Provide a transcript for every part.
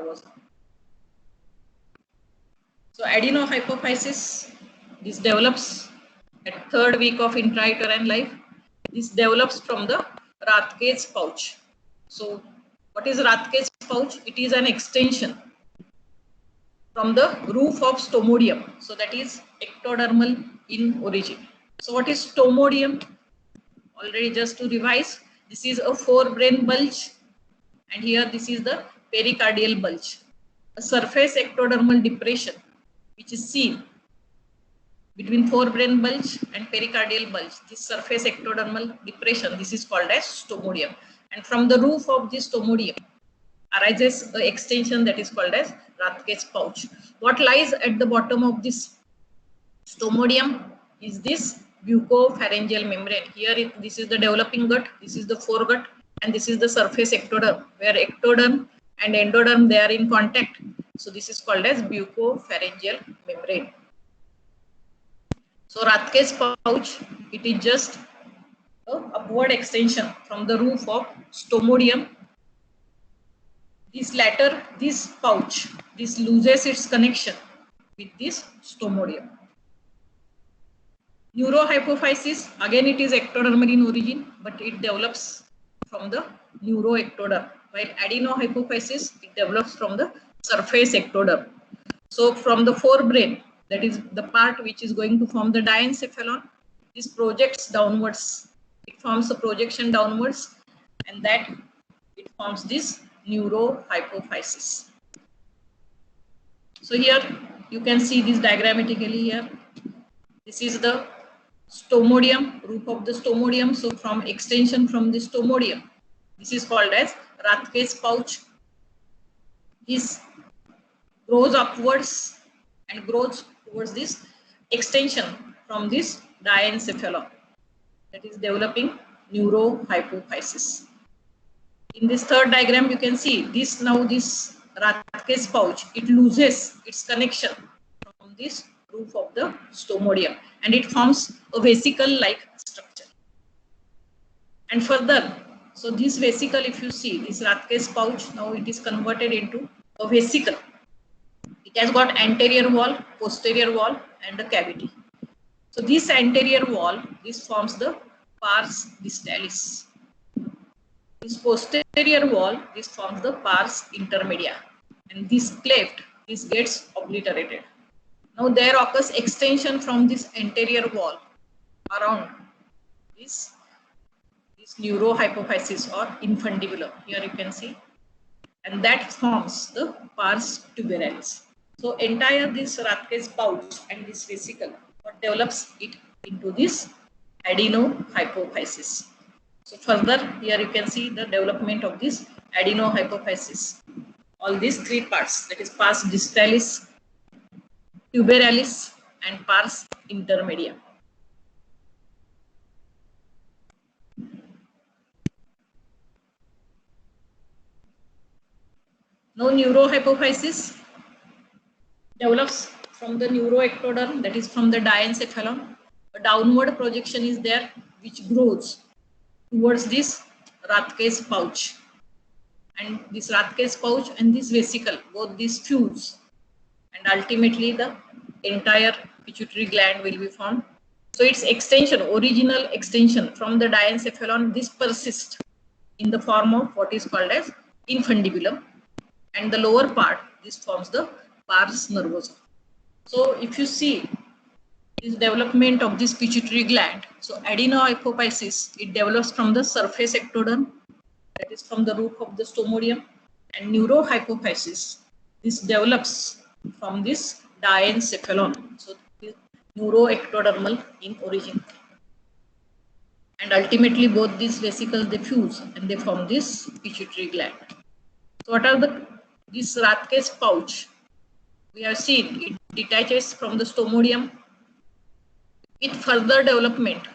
nervosa. So adenohypophysis, this develops at third week of intrauterine life. This develops from the Rathke's pouch. So what is Rathke's pouch? It is an extension from the roof of stomodium. So that is ectodermal in origin. So what is stomodium? Already, just to revise, this is a forebrain bulge, and here this is the pericardial bulge. A surface ectodermal depression which is seen between forebrain bulge and pericardial bulge. This surface ectodermal depression, this is called as stomodium. And from the roof of this stomodium arises an extension that is called as Rathke's pouch. What lies at the bottom of this stomodium is this bucopharyngeal membrane. Here this is the developing gut, this is the foregut, and this is the surface ectoderm, where ectoderm and endoderm, they are in contact. So this is called as bucopharyngeal membrane. So Rathke's pouch, it is just an upward extension from the roof of stomodium. This latter, this pouch, this loses its connection with this stomodium. Neurohypophysis, again it is ectodermal in origin, but it develops from the neuroectoderm, while adenohypophysis, it develops from the surface ectoderm. So from the forebrain, that is the part which is going to form the diencephalon, this projects downwards. It forms a projection downwards, and that it forms this neurohypophysis. So here you can see this diagrammatically here. This is the stomodium, roof of the stomodium. So from extension from the stomodium, this is called as Rathke's pouch. This grows upwards and grows towards this extension from this diencephalon, that is developing neurohypophysis. In this third diagram, you can see this, now this Rathke's pouch, it loses its connection from this roof of the stomodium, and it forms a vesicle-like structure. And further, so this vesicle, if you see this Rathke's pouch, now it is converted into a vesicle. It has got anterior wall, posterior wall, and a cavity. So this anterior wall, this forms the pars distalis. This posterior wall, this forms the pars intermedia, and this cleft, this gets obliterated. Now there occurs extension from this anterior wall around this neurohypophysis or infundibulum. Here you can see, and that forms the pars tuberalis. So entire this Rathke's pouch and this vesicle, what develops it into this adenohypophysis. So further, here you can see the development of this adenohypophysis. All these three parts, that is pars distalis, tuberalis, and pars intermedia. Now neurohypophysis develops from the neuroectoderm, that is from the diencephalon. A downward projection is there which grows towards this Rathke's pouch, and this Rathke's pouch and this vesicle, both these fuse, and ultimately the entire pituitary gland will be formed. So its extension, original extension from the diencephalon, this persists in the form of what is called as infundibulum, and the lower part, this forms the pars nervosa. So if you see this development of this pituitary gland, so adenohypophysis, it develops from the surface ectoderm, that is from the roof of the stomodium, and neurohypophysis, this develops from this diencephalon, so neuroectodermal in origin, and ultimately both these vesicles, they fuse and they form this pituitary gland. So what are this Rathke's pouch? We have seen it detaches from the stomodium with further development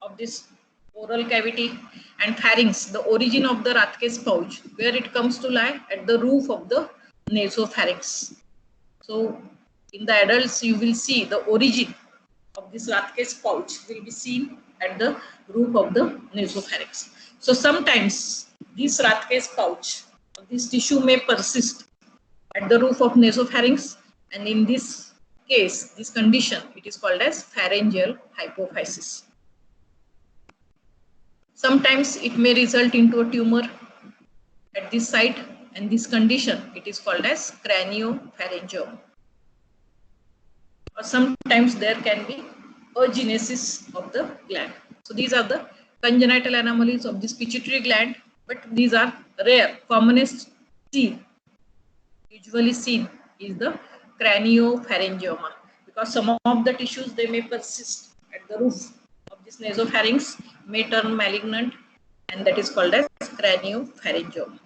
of this oral cavity and pharynx, the origin of the Rathke's pouch, where it comes to lie at the roof of the nasopharynx. So in the adults, you will see the origin of this Rathke's pouch will be seen at the roof of the nasopharynx. So sometimes this Rathke's pouch, this tissue may persist at the roof of nasopharynx, and in this case, this condition, it is called as pharyngeal hypophysis. Sometimes it may result into a tumor at this site, and this condition, it is called as craniopharyngioma. Or sometimes there can be agenesis of the gland. So these are the congenital anomalies of this pituitary gland, but these are rare. Commonest usually seen is the craniopharyngioma, because some of the tissues, they may persist at the roof of this nasopharynx, may turn malignant, and that is called as craniopharyngioma.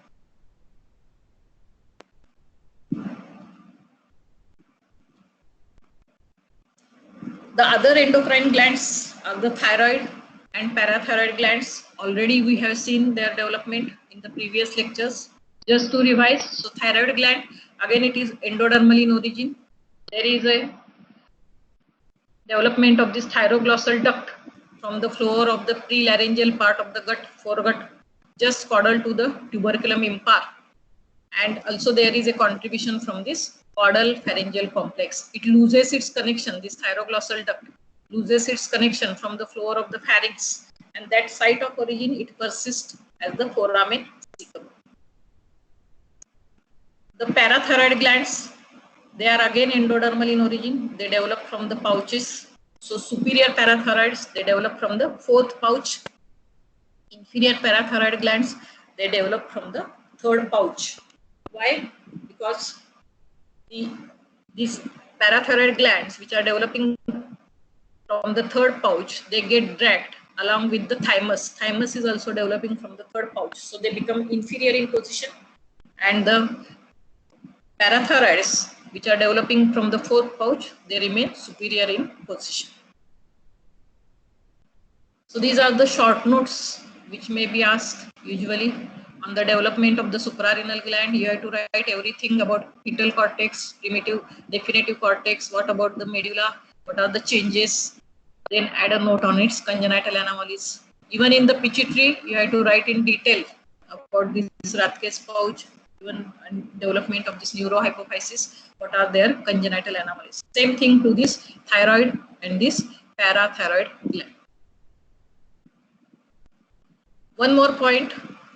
The other endocrine glands are the thyroid and parathyroid glands. Already we have seen their development in the previous lectures. Just to revise, so thyroid gland, again it is endodermal in origin. There is a development of this thyroglossal duct from the floor of the prelaryngeal part of the gut, foregut, just caudal to the tuberculum impar. And also there is a contribution from this caudal pharyngeal complex. It loses its connection, this thyroglossal duct loses its connection from the floor of the pharynx, and that site of origin, it persists as the foramen cecum. The parathyroid glands, they are again endodermal in origin. They develop from the pouches. So superior parathyroids, they develop from the fourth pouch. Inferior parathyroid glands, they develop from the third pouch. Why? Because these parathyroid glands, which are developing from the third pouch, they get dragged along with the thymus. Thymus is also developing from the third pouch. So they become inferior in position, and the parathyroids, which are developing from the fourth pouch, they remain superior in position. So these are the short notes which may be asked usually on the development of the suprarenal gland. You have to write everything about fetal cortex, primitive, definitive cortex, what about the medulla, what are the changes, then add a note on its congenital anomalies. Even in the pituitary, you have to write in detail about this Rathke's pouch, even development of this neurohypophysis, what are their congenital anomalies. Same thing to this thyroid and this parathyroid gland. One more point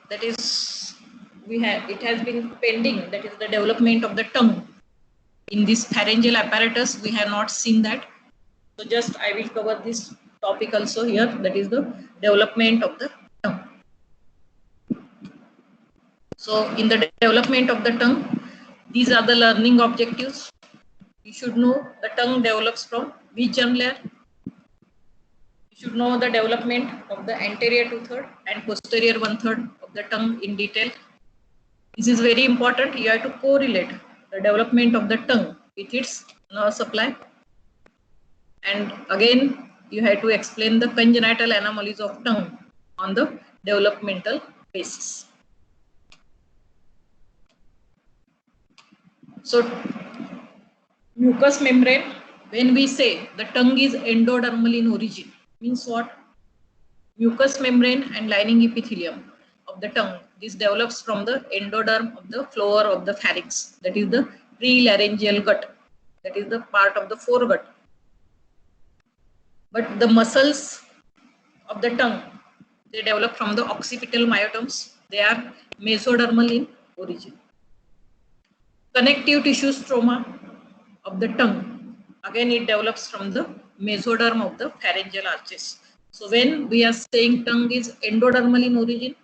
that is it has been pending, that is the development of the tongue. In this pharyngeal apparatus, we have not seen that. So just I will cover this topic also here, that is the development of the tongue. So in the development of the tongue, these are the learning objectives. You should know the tongue develops from which germ layer. You should know the development of the anterior 2/3 and posterior 1/3 of the tongue in detail. This is very important. You have to correlate the development of the tongue with its nerve supply. And again, you have to explain the congenital anomalies of tongue on the developmental basis. So, mucous membrane, when we say the tongue is endodermal in origin, means what? Mucous membrane and lining epithelium of the tongue, this develops from the endoderm of the floor of the pharynx, that is the prelaryngeal gut, that is the part of the foregut. But the muscles of the tongue, they develop from the occipital myotomes. They are mesodermal in origin. Connective tissue stroma of the tongue, again it develops from the mesoderm of the pharyngeal arches. So when we are saying tongue is endodermal in origin,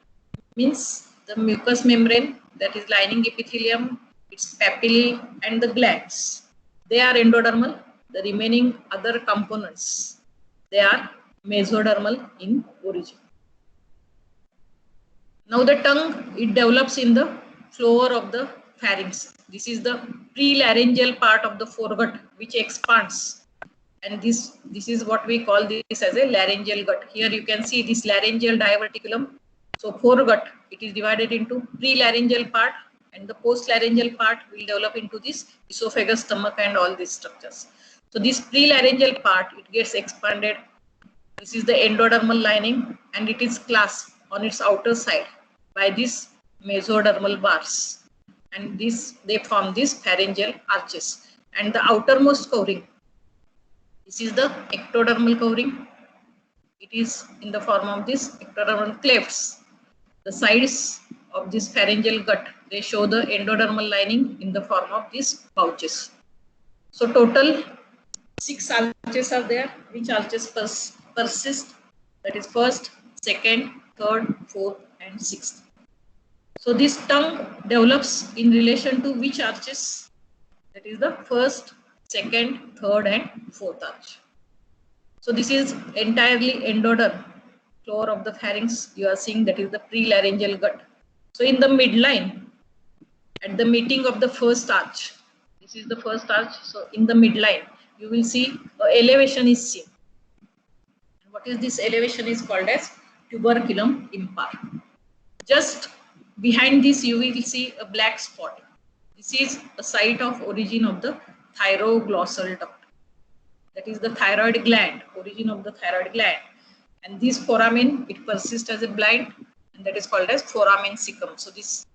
means the mucous membrane, that is lining epithelium, its papillae and the glands, they are endodermal. The remaining other components, they are mesodermal in origin. Now the tongue, it develops in the floor of the pharynx. This is the prelaryngeal part of the foregut which expands, and this is what we call this as a laryngeal gut. Here you can see this laryngeal diverticulum. So foregut, it is divided into prelaryngeal part, and the postlaryngeal part will develop into this esophagus, stomach and all these structures. So this prelaryngeal part, it gets expanded. This is the endodermal lining, and it is clasped on its outer side by these mesodermal bars. and they form these pharyngeal arches. And the outermost covering, this is the ectodermal covering. It is in the form of these ectodermal clefts. The sides of this pharyngeal gut, they show the endodermal lining in the form of these pouches. So total 6 arches are there. Which arches persist? That is first, second, third, fourth, and sixth. So this tongue develops in relation to which arches? That is the first, second, third, and fourth arch. So this is entirely endoderm, floor of the pharynx. You are seeing that is the prelaryngeal gut. So in the midline, at the meeting of the first arch, this is the first arch. So in the midline, you will see elevation is seen. And what is this elevation is called as tuberculum impar. Just behind this, you will see a black spot. This is a site of origin of the thyroglossal duct. That is the thyroid gland, origin of the thyroid gland. And this foramen, it persists as a blind, and that is called as foramen cecum. So this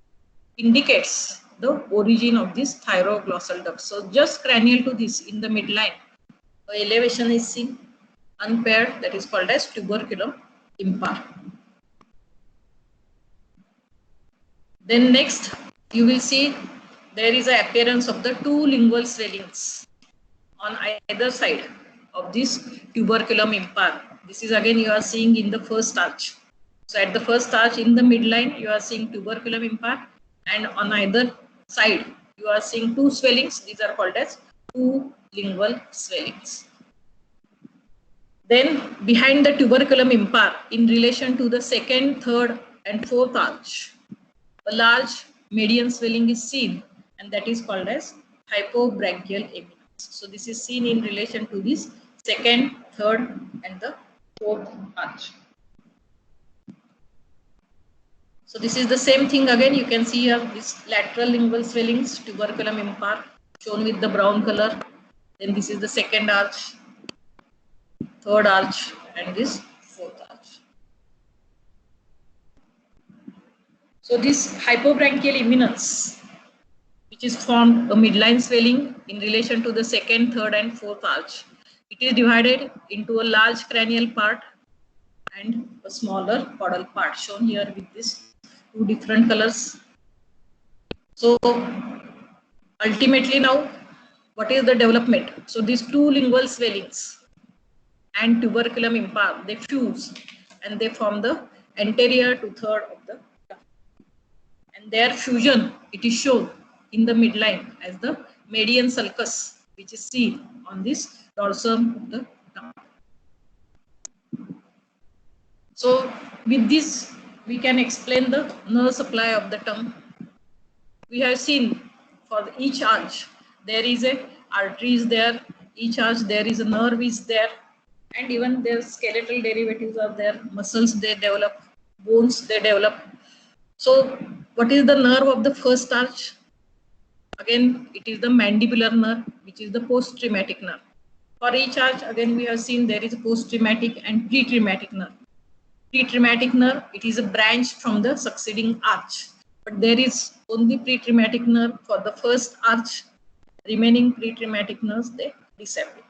indicates the origin of this thyroglossal duct. So just cranial to this, in the midline, the elevation is seen, unpaired, that is called as tuberculum impar. Then next, you will see there is an appearance of the two lingual swellings on either side of this tuberculum impar. This is again you are seeing in the first arch. So at the first arch in the midline, you are seeing tuberculum impar, and on either side, you are seeing two swellings. These are called as two lingual swellings. Then behind the tuberculum impar, in relation to the second, third, and fourth arch, a large median swelling is seen, and that is called as hypobranchial eminence. So this is seen in relation to this second, third, and the fourth arch. So this is the same thing again. You can see here this lateral lingual swellings, tuberculum impar, shown with the brown color. Then this is the second arch, third arch, and this fourth arch. So this hypobranchial eminence, which is formed a midline swelling in relation to the second, third, and fourth arch, it is divided into a large cranial part and a smaller caudal part, shown here with these two different colors. So ultimately now, what is the development? So these two lingual swellings and tuberculum impar, they fuse and they form the anterior to third of the tongue. And their fusion, it is shown in the midline as the median sulcus, which is seen on this dorsum of the tongue. So with this, we can explain the nerve supply of the tongue. We have seen for each arch, there is a artery is there, each arch there is a nerve is there, and even their skeletal derivatives are there, muscles they develop, bones they develop. So what is the nerve of the first arch? Again, it is the mandibular nerve, which is the post-traumatic nerve. For each arch, again, we have seen there is a post-traumatic and pre-traumatic nerve. Pre-traumatic nerve, it is a branch from the succeeding arch. But there is only pre-traumatic nerve for the first arch. Remaining pre-traumatic nerves, they disappear.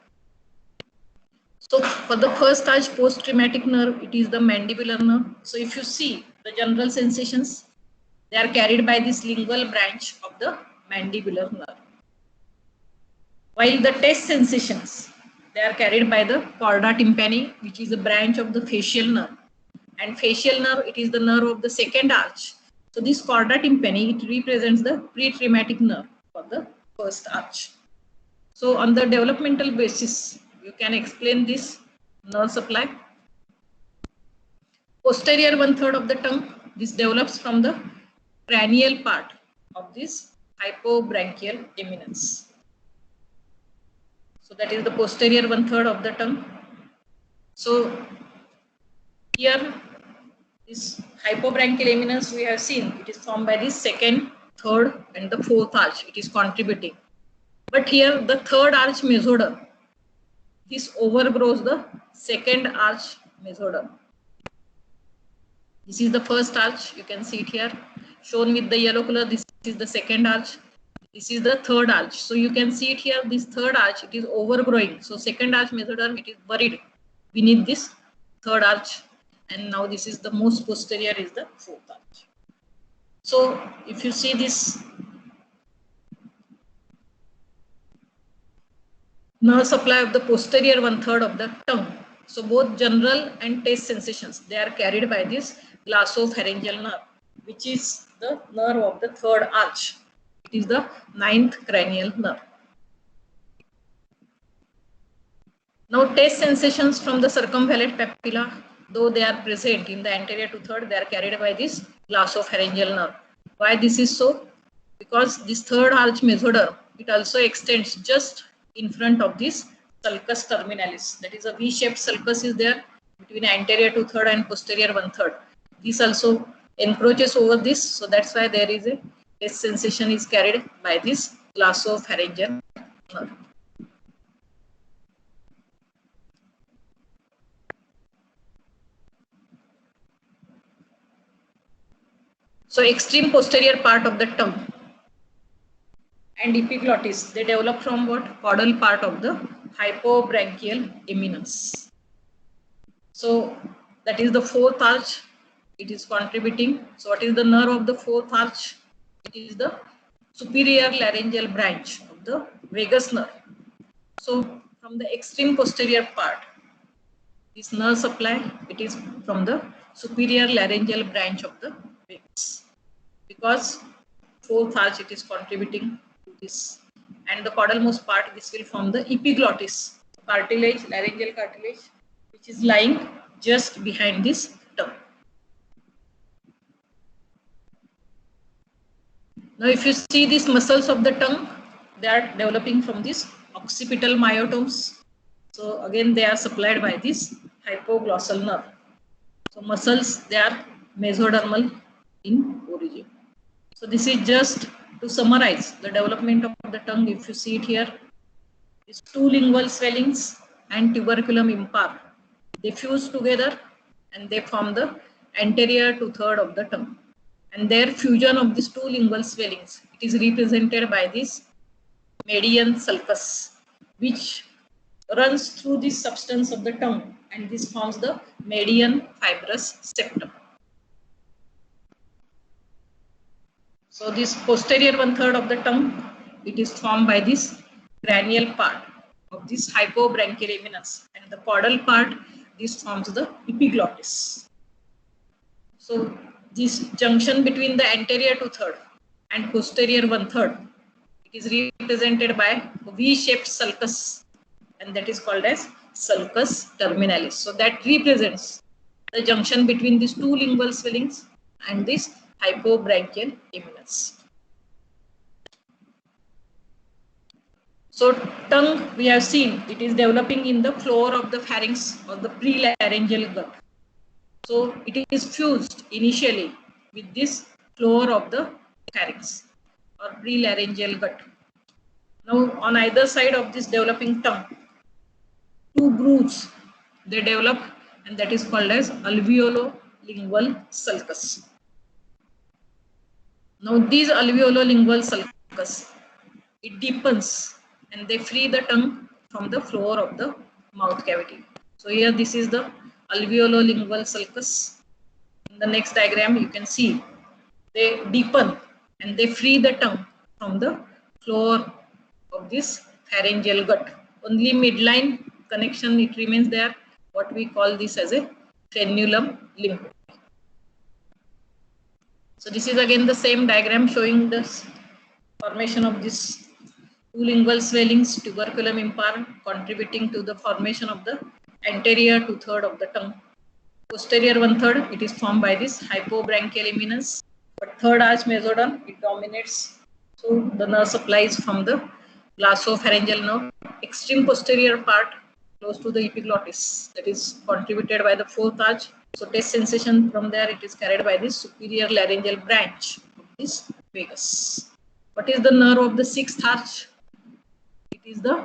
So for the first arch post-traumatic nerve, it is the mandibular nerve. So if you see the general sensations, they are carried by this lingual branch of the mandibular nerve. While the taste sensations, they are carried by the chorda tympani, which is a branch of the facial nerve. And facial nerve, it is the nerve of the second arch. So this chorda tympani, it represents the pre-traumatic nerve for the first arch. So on the developmental basis, you can explain this nerve supply. Posterior 1/3 of the tongue, this develops from the cranial part of this hypobranchial eminence. So that is the posterior 1/3 of the tongue. So here this hypobranchial eminence we have seen, it is formed by the second, third, and the fourth arch. It is contributing. But here the third arch mesoderm, this overgrows the second arch mesoderm. This is the first arch, you can see it here. shown with the yellow color, this is the second arch. This is the third arch. So you can see it here, this third arch, it is overgrowing. So second arch mesoderm, it is buried beneath this third arch. And now this is the most posterior is the fourth arch. So if you see this nerve supply of the posterior 1/3 of the tongue. So both general and taste sensations, they are carried by this glossopharyngeal nerve, which is the nerve of the third arch. It is the 9th cranial nerve. Now taste sensations from the circumvallate papilla, though they are present in the anterior 2/3, they are carried by this glossopharyngeal nerve. Why this is so? Because this third arch mesoderm, it also extends just in front of this sulcus terminalis. That is a V-shaped sulcus is there between anterior 2/3 and posterior 1/3. This also encroaches over this, so that's why there is a taste sensation is carried by this glossopharyngeal nerve. So extreme posterior part of the tongue and epiglottis, they develop from what? Caudal part of the hypobranchial eminence. So that is the fourth arch, it is contributing. So what is the nerve of the fourth arch? It is the superior laryngeal branch of the vagus nerve. So from the extreme posterior part, this nerve supply, it is from the superior laryngeal branch of the vagus. Because fourth arch, it is contributing to this. And the caudalmost part, this will form the epiglottis, cartilage, laryngeal cartilage, which is lying just behind this tongue. Now if you see these muscles of the tongue, they are developing from these occipital myotomes. So again, they are supplied by this hypoglossal nerve. So muscles, they are mesodermal in origin. So this is just to summarize the development of the tongue. If you see it here, these two lingual swellings and tuberculum impar, they fuse together and they form the anterior 2/3 of the tongue. And their fusion of these two lingual swellings, it is represented by this median sulcus, which runs through this substance of the tongue, and this forms the median fibrous septum. So this posterior 1/3 of the tongue, it is formed by this cranial part of this hypobranchial eminence, and the caudal part, this forms the epiglottis. So this junction between the anterior 2/3 and posterior 1/3, it is represented by a V-shaped sulcus, and that is called as sulcus terminalis. So that represents the junction between these two lingual swellings and this hypobranchial eminence. So tongue, we have seen, it is developing in the floor of the pharynx or the prelaryngeal gut. So it is fused initially with this floor of the pharynx or prelaryngeal gut. Now on either side of this developing tongue, two grooves, they develop, and that is called as alveolo-lingual sulcus. Now these alveolo-lingual sulcus, it deepens and they free the tongue from the floor of the mouth cavity. So here this is the alveolo-lingual sulcus. In the next diagram you can see they deepen and they free the tongue from the floor of this pharyngeal gut. Only midline connection it remains there, what we call this as a frenulum limpet. So this is again the same diagram showing the formation of this two lingual swellings, tuberculum impar, contributing to the formation of the anterior 2/3 of the tongue. Posterior 1/3, it is formed by this hypobranchial eminence, but third arch mesoderm, it dominates. So the nerve supplies from the glossopharyngeal nerve. Extreme posterior part close to the epiglottis, that is contributed by the fourth arch. So taste sensation from there, it is carried by this superior laryngeal branch of this vagus. What is the nerve of the sixth arch? It is the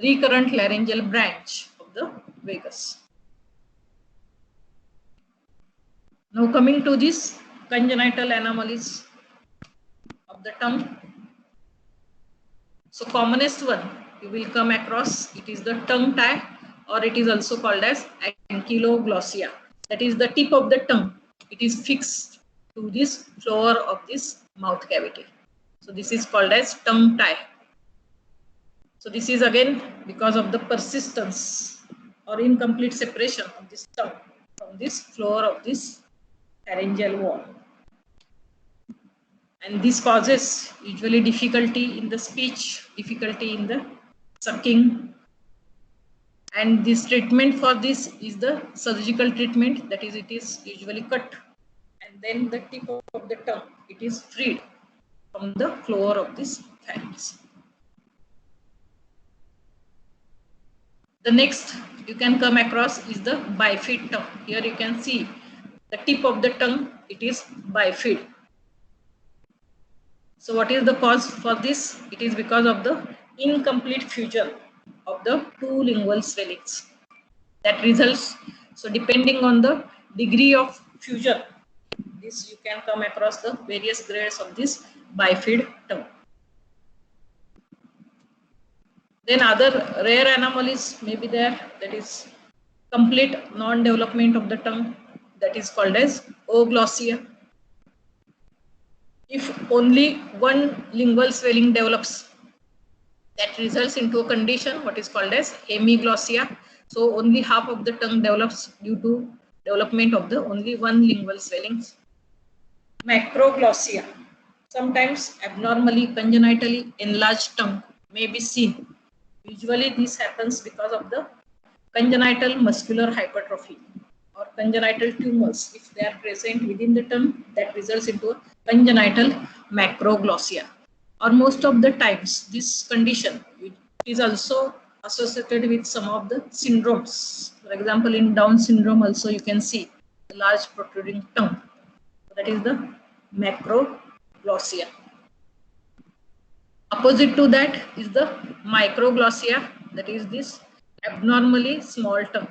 recurrent laryngeal branch of the vagus. Now coming to this congenital anomalies of the tongue. So commonest one you will come across, it is the tongue tie, or it is also called as ankyloglossia. That is the tip of the tongue. It is fixed to this floor of this mouth cavity. So this is called as tongue tie. So this is again because of the persistence or incomplete separation of this tongue from this floor of this pharyngeal wall. And this causes usually difficulty in the speech, difficulty in the sucking. And this treatment for this is the surgical treatment, that is, it is usually cut. And then the tip of the tongue, it is freed from the floor of this pharynx. The next you can come across is the bifid tongue. Here you can see the tip of the tongue, it is bifid. So what is the cause for this? It is because of the incomplete fusion of the two lingual swellings that results. So depending on the degree of fusion, this you can come across the various grades of this bifid tongue. Then other rare anomalies may be there, that is complete non-development of the tongue, that is called as oglossia. If only one lingual swelling develops, that results into a condition what is called as hemiglossia. So only half of the tongue develops due to development of the only one lingual swelling. Macroglossia. Sometimes abnormally congenitally enlarged tongue may be seen. Usually this happens because of the congenital muscular hypertrophy or congenital tumors. If they are present within the tongue, that results into a congenital macroglossia. Or most of the times this condition is also associated with some of the syndromes. For example, in Down syndrome also you can see the large protruding tongue. That is the macroglossia. Opposite to that is the microglossia, that is this abnormally small tongue.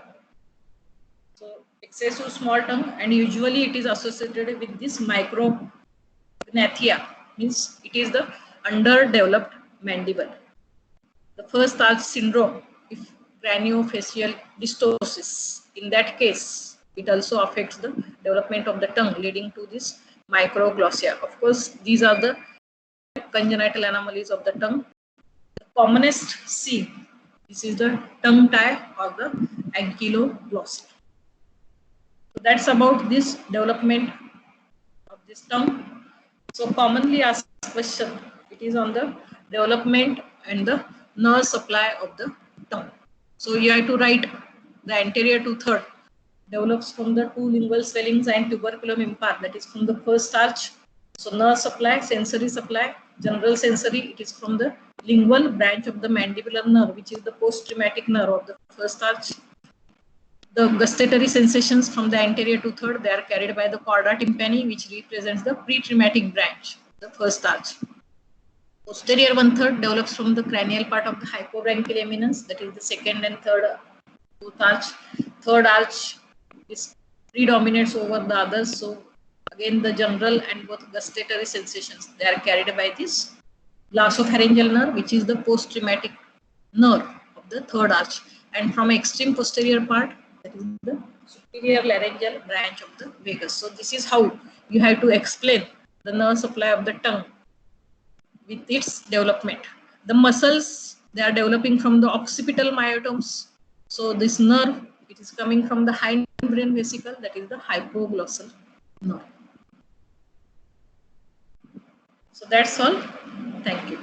So excessive small tongue, and usually it is associated with this micrognathia, means it is the underdeveloped mandible. The first arch syndrome, if craniofacial dystosis, in that case it also affects the development of the tongue, leading to this microglossia. Of course, these are the congenital anomalies of the tongue. The commonest seen, this is the tongue tie or the ankyloglossia. So that's about this development of this tongue. So commonly asked question, it is on the development and the nerve supply of the tongue. So you have to write the anterior 2/3 develops from the two lingual swellings and tuberculum impar, that is from the first arch. So nerve supply, sensory supply, general sensory, it is from the lingual branch of the mandibular nerve, which is the post-traumatic nerve of the first arch. The gustatory sensations from the anterior 2/3, they are carried by the chorda tympani, which represents the pre-traumatic branch, the first arch. Posterior 1/3 develops from the cranial part of the hypobranchial eminence, that is the second and third tooth arch. Third arch is predominates over the others. So again, the general and both gustatory sensations, they are carried by this glossopharyngeal nerve, which is the post-traumatic nerve of the third arch. And from extreme posterior part, that is the superior laryngeal branch of the vagus. So this is how you have to explain the nerve supply of the tongue with its development. The muscles, they are developing from the occipital myotomes. So this nerve, it is coming from the hindbrain vesicle, that is the hypoglossal nerve. So that's all. Thank you.